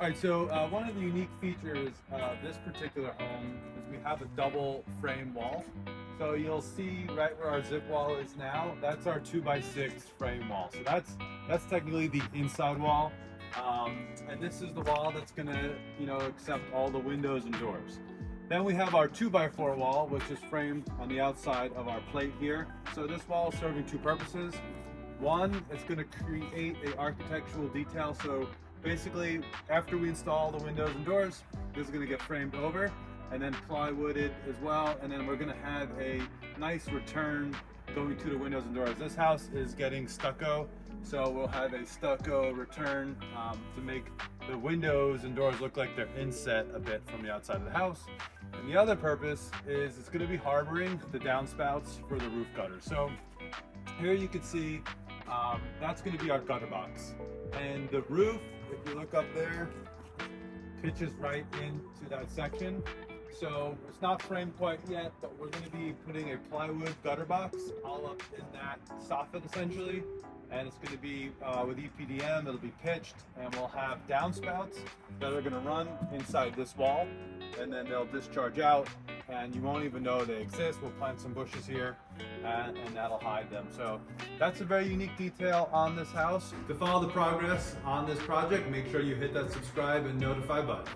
All right, so one of the unique features of this particular home is we have a double frame wall. So you'll see right where our zip wall is now, that's our 2x6 frame wall. So that's technically the inside wall. And this is the wall that's gonna, accept all the windows and doors. Then we have our 2x4 wall, which is framed on the outside of our plate here. So this wall is serving two purposes. One, it's gonna create a architectural detail. So basically, after we install the windows and doors, this is going to get framed over and then plywooded as well. And then we're going to have a nice return going to the windows and doors. This house is getting stucco, so we'll have a stucco return to make the windows and doors look like they're inset a bit from the outside of the house. And the other purpose is it's going to be harboring the downspouts for the roof gutter. So here you can see that's going to be our gutter box. And the roof, if you look up there, pitches right into that section. So it's not framed quite yet, but we're going to be putting a plywood gutter box all up in that soffit essentially. And it's going to be with EPDM, it'll be pitched, and we'll have downspouts that are going to run inside this wall, and then they'll discharge out, and you won't even know they exist. We'll plant some bushes here, and that'll hide them. So that's a very unique detail on this house. To follow the progress on this project, make sure you hit that subscribe and notify button.